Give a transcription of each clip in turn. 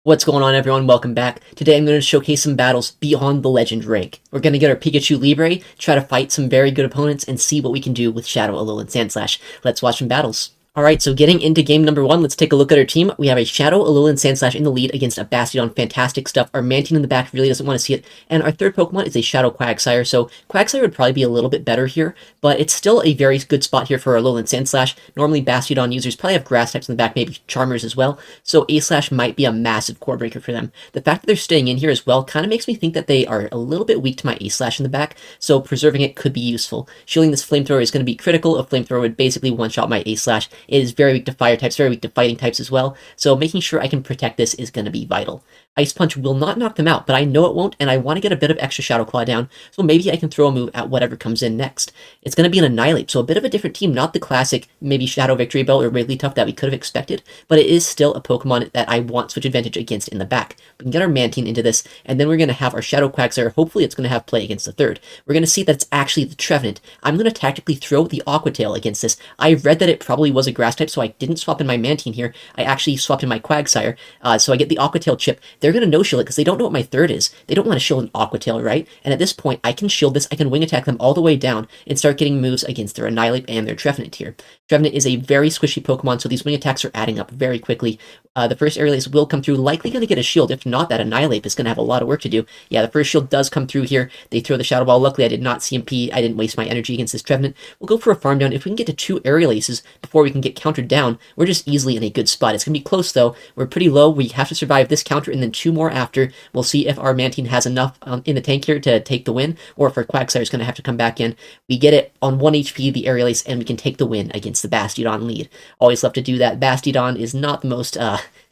What's going on, everyone? Welcome back. Today I'm going to showcase some battles beyond the Legend rank. We're going to get our Pikachu Libre, try to fight some very good opponents, and see what we can do with Shadow, Alolan, Sandslash. Let's watch some battles. Alright, so getting into game number 1, let's take a look at our team. We have a Shadow, Alolan, Sandslash in the lead against a Bastiodon. Fantastic stuff. Our Mantine in the back really doesn't want to see it. And our third Pokemon is a Shadow Quagsire, so Quagsire would probably be a little bit better here, but it's still a very good spot here for Alolan Sandslash. Normally, Bastiodon users probably have Grass types in the back, maybe Charmers as well, so A-Slash might be a massive core breaker for them. The fact that they're staying in here as well kind of makes me think that they are a little bit weak to my A-Slash in the back, so preserving it could be useful. Shielding this Flamethrower is going to be critical. A Flamethrower would basically one-shot my A-Slash. It is very weak to fire types, very weak to fighting types as well, so making sure I can protect this is going to be vital. Ice Punch will not knock them out, but I know it won't, and I want to get a bit of extra Shadow Claw down, so maybe I can throw a move at whatever comes in next. It's going to be an Annihilape, so a bit of a different team, not the classic maybe Shadow Victory Belt or Wigglytuff that we could have expected, but it is still a Pokemon that I want Switch Advantage against in the back. We can get our Mantine into this, and then we're going to have our Shadow Quagsire. Hopefully it's going to have play against the third. We're going to see that it's actually the Trevenant. I'm going to tactically throw the Aqua Tail against this. I read that it probably was a Grass type, so I didn't swap in my Mantine here. I actually swapped in my Quagsire, so I get the Aqua Tail chip. They're going to no-shield it because they don't know what my third is. They don't want to shield an Aqua Tail, right? And at this point, I can shield this, I can wing attack them all the way down, and start getting moves against their Annihilape and their Trevenant here. Trevenant is a very squishy Pokemon, so these wing attacks are adding up very quickly. The first Aerial will come through, likely going to get a shield. If not, that Annihilape is going to have a lot of work to do. Yeah, the first shield does come through here. They throw the Shadow Ball. Luckily, I did not CMP. I didn't waste my energy against this Trevenant. We'll go for a farm down. If we can get to 2 Aerial Aces before we can get countered down, we're just easily in a good spot. It's going to be close, though. We're pretty low. We have to survive this counter and then 2 more after. We'll see if our Mantine has enough in the tank here to take the win, or if our Quagsire is going to have to come back in. We get it on 1 HP, the Aerial Ace, and we can take the win against the Bastiodon lead. Always love to do that. Bastiodon is not the most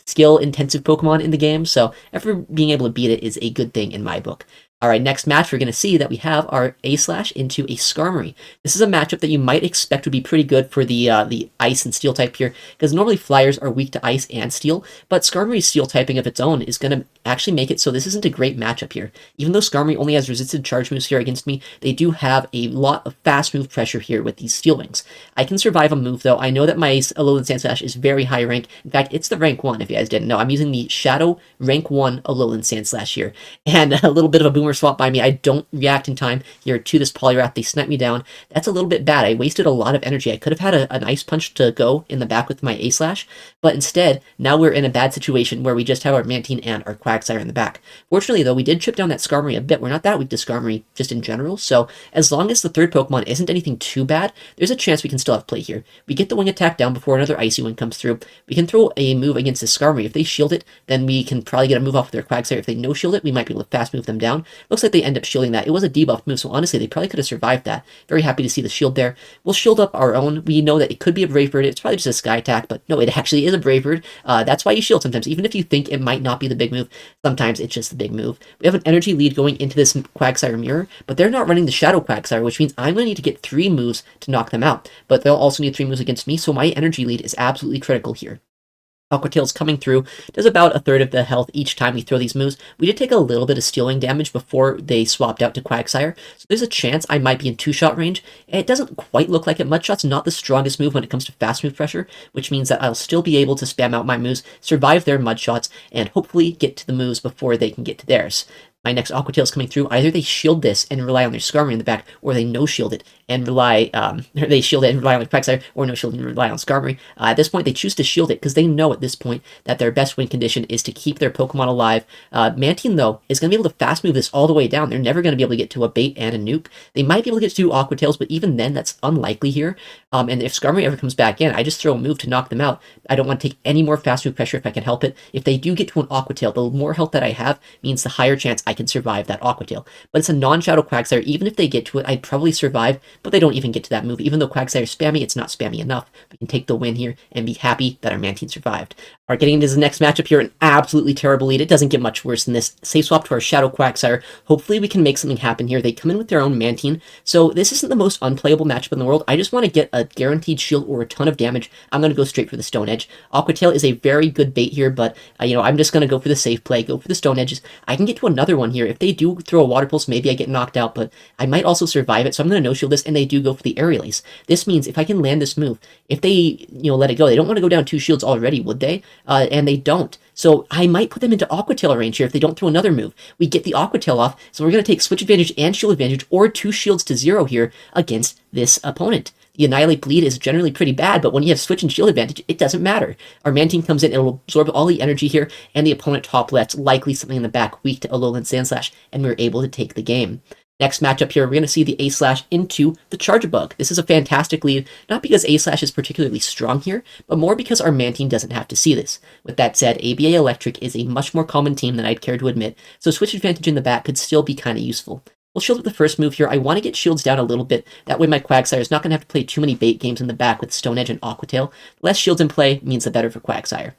skill-intensive Pokemon in the game, so ever being able to beat it is a good thing in my book. Alright, next match, we're going to see that we have our A-Slash into a Skarmory. This is a matchup that you might expect would be pretty good for the Ice and Steel type here, because normally Flyers are weak to Ice and Steel, but Skarmory's Steel typing of its own is going to actually make it so this isn't a great matchup here. Even though Skarmory only has resisted charge moves here against me, they do have a lot of fast move pressure here with these Steel Wings. I can survive a move, though. I know that my Alolan Sandslash is very high rank. In fact, it's the rank 1, if you guys didn't know. I'm using the Shadow rank 1 Alolan Sandslash here, and a little bit of a boomer swap by me. I don't react in time here to this Poliwrath. They snipe me down. That's a little bit bad. I wasted a lot of energy. I could have had an Ice Punch to go in the back with my A-Slash, but instead, now we're in a bad situation where we just have our Mantine and our Quagsire in the back. Fortunately, though, we did chip down that Skarmory a bit. We're not that weak to Skarmory just in general, so as long as the third Pokemon isn't anything too bad, there's a chance we can still have play here. We get the wing attack down before another Icy Wind comes through. We can throw a move against this Skarmory. If they shield it, then we can probably get a move off of their Quagsire. If they no-shield it, we might be able to fast move them down. Looks like they end up shielding that. It was a debuff move, so honestly, they probably could have survived that. Very happy to see the shield there. We'll shield up our own. We know that it could be a Brave Bird. It's probably just a Sky Attack, but no, it actually is a Brave Bird. That's why you shield sometimes. Even if you think it might not be the big move, sometimes it's just the big move. We have an energy lead going into this Quagsire mirror, but they're not running the Shadow Quagsire, which means I'm going to need to get 3 moves to knock them out. But they'll also need 3 moves against me, so my energy lead is absolutely critical here. Aqua Tail's coming through, does about 1/3 of the health each time we throw these moves. We did take a little bit of stealing damage before they swapped out to Quagsire, so there's a chance I might be in 2-shot range. It doesn't quite look like it. Mudshot's not the strongest move when it comes to fast move pressure, which means that I'll still be able to spam out my moves, survive their Mudshots, and hopefully get to the moves before they can get to theirs. My next Aqua Tail's coming through. Either they shield this and rely on their Skarmory in the back, or they no-shield it and rely, they shield it and rely on their Quagsire, or no-shield and rely on Skarmory. At this point, they choose to shield it, because they know at this point that their best win condition is to keep their Pokemon alive. Mantine, though, is going to be able to fast move this all the way down. They're never going to be able to get to a bait and a nuke. They might be able to get to 2 Aqua Tails, but even then, that's unlikely here. And if Skarmory ever comes back in, I just throw a move to knock them out. I don't want to take any more fast move pressure if I can help it. If they do get to an Aqua Tail, the more health that I have means the higher chance I can survive that Aqua Tail. But it's a non-Shadow Quagsire. Even if they get to it, I'd probably survive, but they don't even get to that move. Even though Quagsire is spammy, it's not spammy enough. We can take the win here and be happy that our Mantine survived. Alright, getting into the next matchup here, an absolutely terrible lead. It doesn't get much worse than this. Safe swap to our Shadow Quagsire. Hopefully we can make something happen here. They come in with their own Mantine, so this isn't the most unplayable matchup in the world. I just want to get a guaranteed shield or a ton of damage. I'm going to go straight for the Stone Edge. Aqua Tail is a very good bait here, but I'm just going to go for the safe play, go for the Stone Edges. I can get to another one here. If they do throw a Water Pulse, maybe I get knocked out, but I might also survive it, so I'm going to no-shield this, and they do go for the Aerial Ace. This means if I can land this move, if they, let it go, they don't want to go down 2 shields already, would they? And they don't. so I might put them into Aqua Tail range here if they don't throw another move. We get the Aqua Tail off, so we're going to take Switch Advantage and Shield Advantage, or 2 shields to 0 here against this opponent. The Annihilape lead is generally pretty bad, but when you have Switch and Shield Advantage, it doesn't matter. Our Mantine comes in, it'll absorb all the energy here, and the opponent top left, likely something in the back, weak to Alolan Sandslash, and we're able to take the game. Next matchup here, we're going to see the A-Slash into the Charjabug. This is a fantastic lead, not because A-Slash is particularly strong here, but more because our Mantine doesn't have to see this. With that said, ABA Electric is a much more common team than I'd care to admit, so Switch Advantage in the back could still be kind of useful. We'll shield with the first move here. I want to get shields down a little bit. That way my Quagsire is not going to have to play too many bait games in the back with Stone Edge and Aqua Tail. Less shields in play means the better for Quagsire.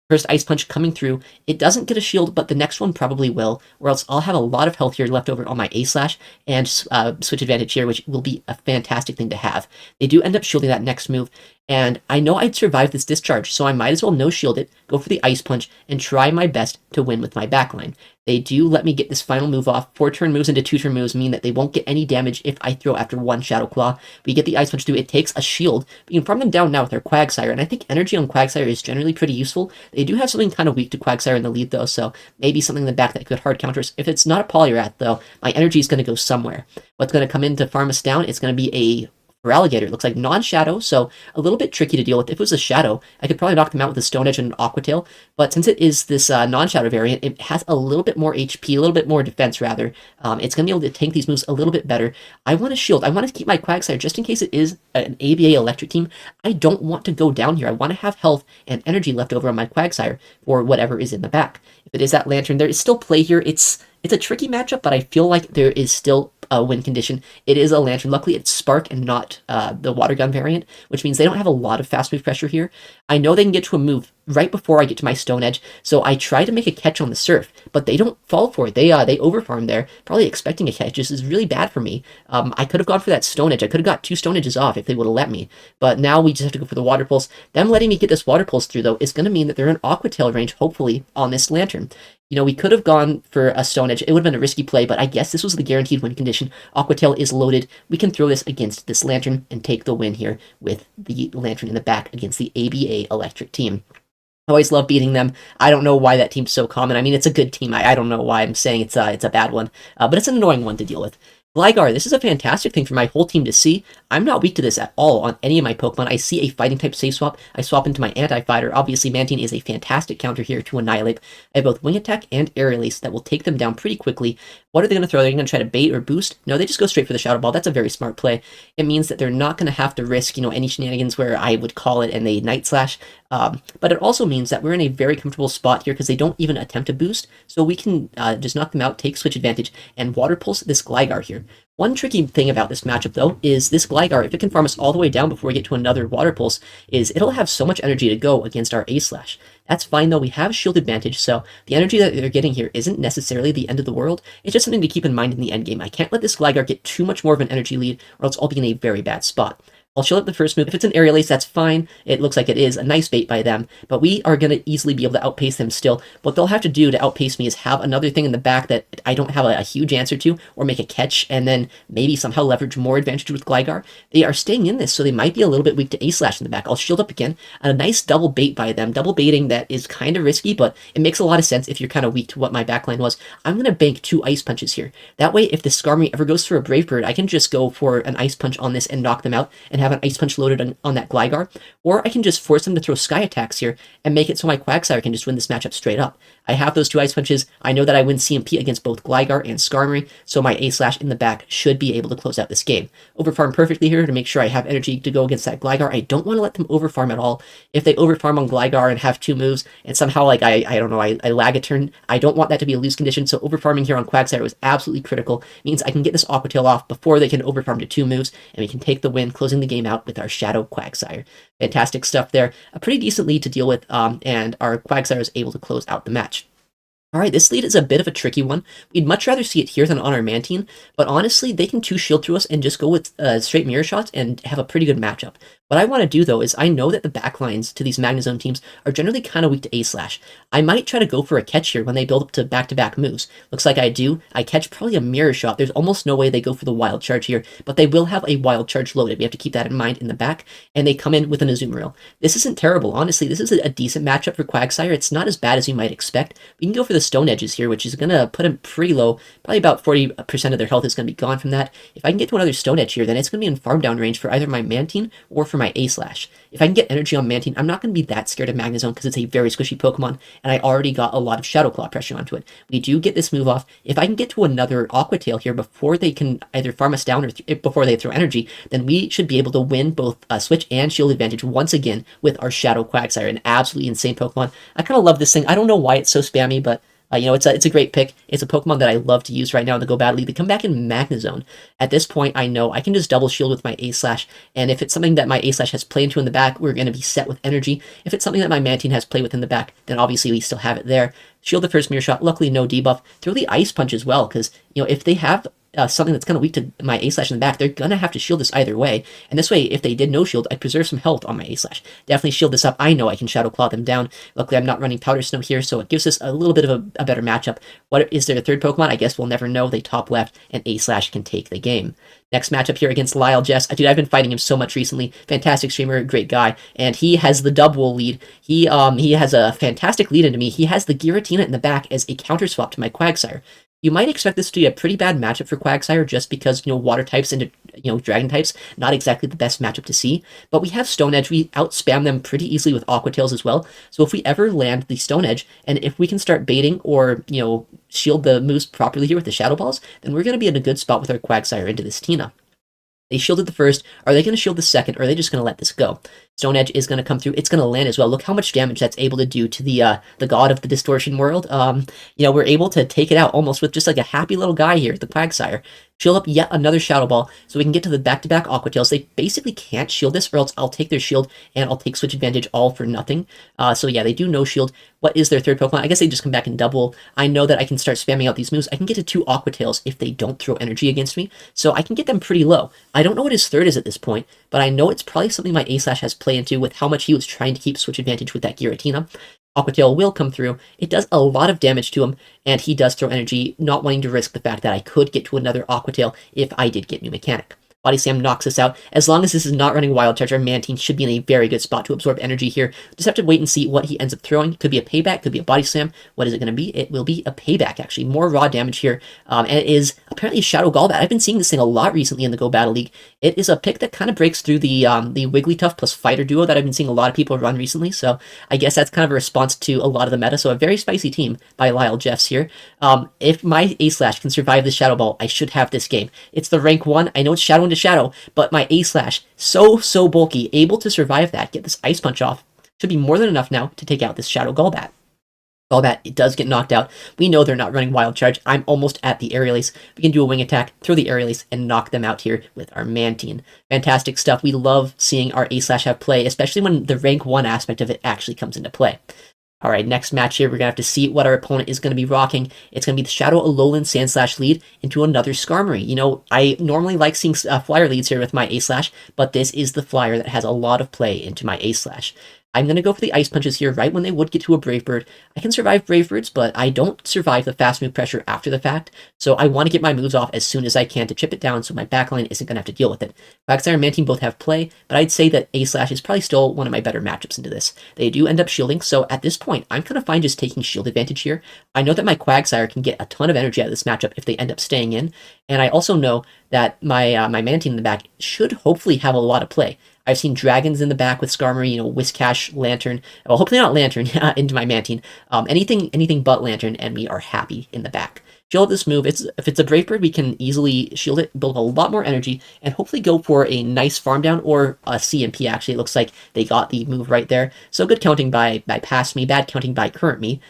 First Ice Punch coming through. It doesn't get a shield, but the next one probably will, or else I'll have a lot of health here left over on my A-Slash and Switch Advantage here, which will be a fantastic thing to have. They do end up shielding that next move, and I know I'd survive this discharge, so I might as well no-shield it, go for the Ice Punch, and try my best to win with my backline. They do let me get this final move off. 4-turn moves into 2-turn moves mean that they won't get any damage if I throw after 1 Shadow Claw. We get the Ice Punch through. It takes a shield. We can farm them down now with our Quagsire, and I think energy on Quagsire is generally pretty useful. They do have something kind of weak to Quagsire in the lead, though, so maybe something in the back that could hard counter us. If it's not a Poliwrath, though, my energy is going to go somewhere. What's going to come in to farm us down? It's going to be a Alligator. It looks like non-shadow, so a little bit tricky to deal with. If it was a shadow, I could probably knock them out with a Stone Edge and an Aqua Tail, but since it is this non-shadow variant, it has a little bit more HP, a little bit more defense, rather. It's going to be able to tank these moves a little bit better. I want to shield. I want to keep my Quagsire just in case it is an ABA Electric team. I don't want to go down here. I want to have health and energy left over on my Quagsire for whatever is in the back. If it is that Lantern, there is still play here. It's a tricky matchup, but I feel like there is still a win condition. It is a Lantern. Luckily, it's Spark and not the Water Gun variant, which means they don't have a lot of fast move pressure here. I know they can get to a move right before I get to my Stone Edge, so I try to make a catch on the Surf, but they don't fall for it. They overfarm there, probably expecting a catch. This is really bad for me. I could have gone for that Stone Edge. I could have got 2 Stone Edges off if they would have let me, but now we just have to go for the Water Pulse. Them letting me get this Water Pulse through, though, is going to mean that they're in Aqua Tail range, hopefully, on this Lantern. You know, we could have gone for a Stone Edge. It would have been a risky play, but I guess this was the guaranteed win condition. Aqua Tail is loaded. We can throw this against this Lantern and take the win here with the Lantern in the back against the ABA Electric team. I always love beating them. I don't know why that team's so common. I mean, it's a good team. I don't know why I'm saying it's a bad one, but it's an annoying one to deal with. Gligar, this is a fantastic thing for my whole team to see. I'm not weak to this at all on any of my Pokemon. I see a fighting type safe swap. I swap into my anti-fighter. Obviously, Mantine is a fantastic counter here to Annihilape. I have both Wing Attack and Air Release that will take them down pretty quickly. What are they going to throw? They're going to try to bait or boost? No, they just go straight for the Shadow Ball. That's a very smart play. It means that they're not going to have to risk, any shenanigans where I would call it and they Night Slash. But it also means that we're in a very comfortable spot here because they don't even attempt to boost. So we can just knock them out, take Switch Advantage, and Water Pulse this Gligar here. One tricky thing about this matchup, though, is this Gligar, if it can farm us all the way down before we get to another Water Pulse, is it'll have so much energy to go against our A-Slash. That's fine, though. We have Shield Advantage, so the energy that they're getting here isn't necessarily the end of the world. It's just something to keep in mind in the endgame. I can't let this Gligar get too much more of an energy lead, or else I'll be in a very bad spot. I'll shield up the first move. If it's an Air Release, that's fine. It looks like it is a nice bait by them, but we are going to easily be able to outpace them still. What they'll have to do to outpace me is have another thing in the back that I don't have a huge answer to, or make a catch, and then maybe somehow leverage more advantage with Gligar. They are staying in this, so they might be a little bit weak to A-Slash in the back. I'll shield up again. A nice double bait by them. Double baiting that is kind of risky, but it makes a lot of sense if you're kind of weak to what my backline was. I'm going to bank 2 Ice Punches here. That way, if the Skarmory ever goes for a Brave Bird, I can just go for an Ice Punch on this and knock them out, and have an Ice Punch loaded on that Gligar, or I can just force them to throw Sky Attacks here and make it so my Quagsire can just win this matchup straight up. I have those 2 Ice Punches. I know that I win CMP against both Gligar and Skarmory, so my A-Slash in the back should be able to close out this game. Overfarm perfectly here to make sure I have energy to go against that Gligar. I don't want to let them overfarm at all. If they overfarm on Gligar and have 2 moves, and somehow, like, I don't know, I lag a turn, I don't want that to be a lose condition, so overfarming here on Quagsire was absolutely critical. It means I can get this Aqua Tail off before they can overfarm to 2 moves, and we can take the win, closing the game out with our Shadow Quagsire. Fantastic stuff there. A pretty decent lead to deal with, and our Quagsire is able to close out the match. Alright, this lead is a bit of a tricky one. We'd much rather see it here than on our Mantine, but honestly, they can 2 shield through us and just go with straight mirror shots and have a pretty good matchup. What I want to do, though, is I know that the backlines to these Magnezone teams are generally kind of weak to A-Slash. I might try to go for a catch here when they build up to back-to-back moves. Looks like I do. I catch probably a Mirror Shot. There's almost no way they go for the Wild Charge here, but they will have a Wild Charge loaded. We have to keep that in mind in the back, and they come in with an Azumarill. This isn't terrible. Honestly, this is a decent matchup for Quagsire. It's not as bad as you might expect. We can go for the Stone Edges here, which is going to put them pretty low. Probably about 40% of their health is going to be gone from that. If I can get to another Stone Edge here, then it's going to be in farm down range for either my Mantine or for my A-Slash. If I can get energy on Mantine, I'm not going to be that scared of Magnezone because it's a very squishy Pokemon, and I already got a lot of Shadow Claw pressure onto it. We do get this move off. If I can get to another Aqua Tail here before they can either farm us down or before they throw energy, then we should be able to win both Switch and Shield advantage once again with our Shadow Quagsire, an absolutely insane Pokemon. I kind of love this thing. I don't know why it's so spammy, but it's a great pick. It's a Pokemon that I love to use right now in the Go Battle League. They come back in Magnezone. At this point, I know I can just double shield with my A-Slash, and if it's something that my A-Slash has play into in the back, we're going to be set with energy. If it's something that my Mantine has play with in the back, then obviously we still have it there. Shield the first Mirror Shot. Luckily, no debuff. Throw the Ice Punch as well, because if they have something that's kind of weak to my A-Slash in the back, they're going to have to shield this either way. And this way, if they did no shield, I'd preserve some health on my A-Slash. Definitely shield this up. I know I can Shadow Claw them down. Luckily, I'm not running Powder Snow here, so it gives us a little bit of a better matchup. What is their third Pokemon? I guess we'll never know. They top left, and A-Slash can take the game. Next matchup here against Lyle Jess. Dude, I've been fighting him so much recently. Fantastic streamer, great guy, and he has the Double lead. He has a fantastic lead into me. He has the Giratina in the back as a counter swap to my Quagsire. You might expect this to be a pretty bad matchup for Quagsire just because, water types into, dragon types, not exactly the best matchup to see. But we have Stone Edge. We outspam them pretty easily with Aqua Tails as well. So if we ever land the Stone Edge, and if we can start baiting or, shield the moves properly here with the Shadow Balls, then we're going to be in a good spot with our Quagsire into this Tina. They shielded the first. Are they going to shield the second, or are they just going to let this go? Stone Edge is going to come through. It's going to land as well. Look how much damage that's able to do to the god of the distortion world. We're able to take it out almost with just like a happy little guy here, the Quagsire. Shield up yet another Shadow Ball so we can get to the back-to-back Aqua Tails. They basically can't shield this, or else I'll take their shield and I'll take Switch Advantage all for nothing. So yeah, they do no shield. What is their third Pokemon? I guess they just come back and double. I know that I can start spamming out these moves. I can get to 2 Aqua Tails if they don't throw energy against me, so I can get them pretty low. I don't know what his third is at this point, but I know it's probably something my A-Slash has play into with how much he was trying to keep Switch Advantage with that Giratina. Aqua Tail will come through. It does a lot of damage to him, and he does throw energy, not wanting to risk the fact that I could get to another Aqua Tail if I did get New Mechanic. Body Slam knocks us out. As long as this is not running Wild Charge, our Mantine should be in a very good spot to absorb energy here. Just have to wait and see what he ends up throwing. Could be a Payback, could be a Body Slam. What is it going to be? It will be a Payback, actually. More raw damage here, and it is apparently a Shadow Gallbat. I've been seeing this thing a lot recently in the Go Battle League. It is a pick that kind of breaks through the Wigglytuff plus Fighter duo that I've been seeing a lot of people run recently, so I guess that's kind of a response to a lot of the meta. So a very spicy team by Lyle Jeffs here. If my A-Slash can survive the Shadow Ball, I should have this game. It's the rank 1. I know it's Shadow into Shadow, but my A-Slash, so bulky, able to survive that, get this Ice Punch off, should be more than enough now to take out this Shadow Gallbat. Gallbat, it does get knocked out. We know they're not running Wild Charge. I'm almost at the Aerial Ace. We can do a Wing Attack, throw the Aerial Ace, and knock them out here with our Mantine. Fantastic stuff. We love seeing our A-Slash have play, especially when the rank 1 aspect of it actually comes into play. Alright, next match here, we're going to have to see what our opponent is going to be rocking. It's going to be the Shadow Alolan Sandslash lead into another Skarmory. I normally like seeing flyer leads here with my A-Slash, but this is the flyer that has a lot of play into my A-Slash. I'm going to go for the Ice Punches here right when they would get to a Brave Bird. I can survive Brave Birds, but I don't survive the fast move pressure after the fact, so I want to get my moves off as soon as I can to chip it down so my backline isn't going to have to deal with it. Quagsire and Mantine both have play, but I'd say that A-Slash is probably still one of my better matchups into this. They do end up shielding, so at this point, I'm kind of fine just taking shield advantage here. I know that my Quagsire can get a ton of energy out of this matchup if they end up staying in, and I also know that my Mantine in the back should hopefully have a lot of play. I've seen Dragons in the back with Skarmory, Whiscash, Lantern. Well, hopefully not Lantern into my Mantine. Anything but Lantern and me are happy in the back. Shield this move. If it's a Brave Bird, we can easily shield it, build a lot more energy, and hopefully go for a nice farm down or a CMP. Actually, it looks like they got the move right there. So good counting by past me, bad counting by current me.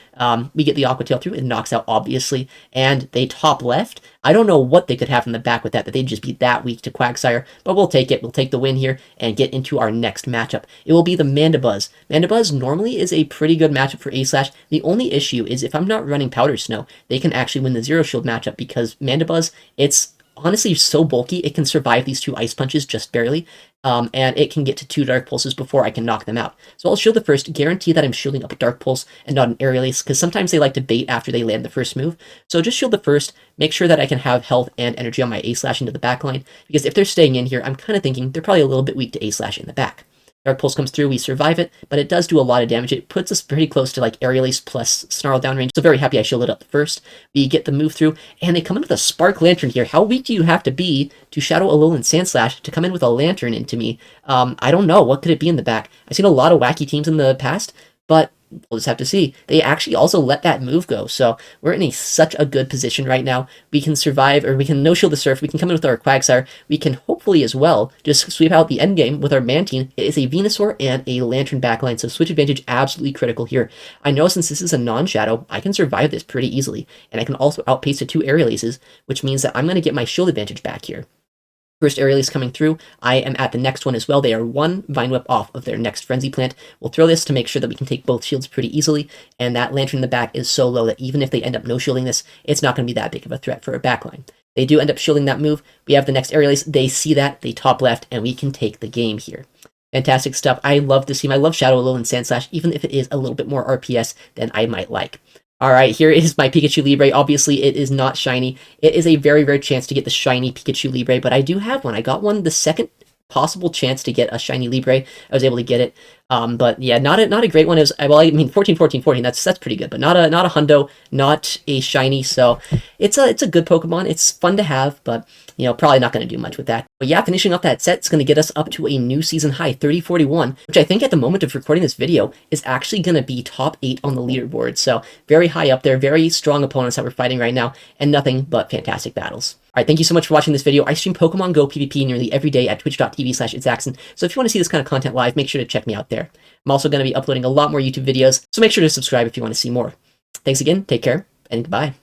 We get the Aqua Tail through. It knocks out, obviously, and they top left. I don't know what they could have in the back with that they'd just be that weak to Quagsire, but we'll take it. We'll take the win here and get into our next matchup. It will be the Mandibuzz. Mandibuzz normally is a pretty good matchup for A-Slash. The only issue is if I'm not running Powder Snow, they can actually win the Zero Shield matchup because Mandibuzz, it's honestly so bulky, it can survive these 2 Ice Punches just barely, and it can get to 2 Dark Pulses before I can knock them out. So I'll shield the first, guarantee that I'm shielding up a Dark Pulse and not an Aerial Ace, because sometimes they like to bait after they land the first move. So just shield the first, make sure that I can have health and energy on my A-Slash into the back line, because if they're staying in here, I'm kind of thinking they're probably a little bit weak to A-Slash in the back. Dark Pulse comes through, we survive it, but it does do a lot of damage. It puts us pretty close to like Aerial Ace plus Snarl downrange, so very happy I shielded up the first. We get the move through, and they come in with a Spark Lantern here. How weak do you have to be to Shadow Alolan Sandslash to come in with a Lantern into me? I don't know. What could it be in the back? I've seen a lot of wacky teams in the past, but we'll just have to see. They actually also let that move go, so we're in such a good position right now. We can survive, or we can no-shield the Surf, we can come in with our Quagsire, we can hopefully as well just sweep out the endgame with our Mantine. It is a Venusaur and a Lantern backline, so switch advantage absolutely critical here. I know since this is a non-shadow, I can survive this pretty easily, and I can also outpace the 2 Aerial Aces, which means that I'm going to get my shield advantage back here. First Aerial Ace coming through, I am at the next one as well. They are 1 Vine Whip off of their next Frenzy Plant. We'll throw this to make sure that we can take both shields pretty easily, and that Lantern in the back is so low that even if they end up no-shielding this, it's not going to be that big of a threat for a backline. They do end up shielding that move. We have the next Aerial Ace. They see that, they top left, and we can take the game here. Fantastic stuff. I love this team. I love Shadow Alolan Sandslash, even if it is a little bit more RPS than I might like. Alright, here is my Pikachu Libre. Obviously, it is not shiny. It is a very rare chance to get the shiny Pikachu Libre, but I do have one. I got one the second possible chance to get a shiny Libre. I was able to get it. But yeah, not a great one. It was, well, I mean, 14, 14, 14. That's pretty good, but not a hundo, not a shiny. So it's a good Pokemon. It's fun to have, but you know, probably not going to do much with that. But yeah, finishing off that set, it's going to get us up to a new season high, 3041, which I think at the moment of recording this video is actually going to be top 8 on the leaderboard. So very high up there, very strong opponents that we're fighting right now, and nothing but fantastic battles. Alright, thank you so much for watching this video. I stream Pokemon Go PvP nearly every day at twitch.tv/itzaxon, so if you want to see this kind of content live, make sure to check me out there. I'm also going to be uploading a lot more YouTube videos, so make sure to subscribe if you want to see more. Thanks again, take care, and goodbye.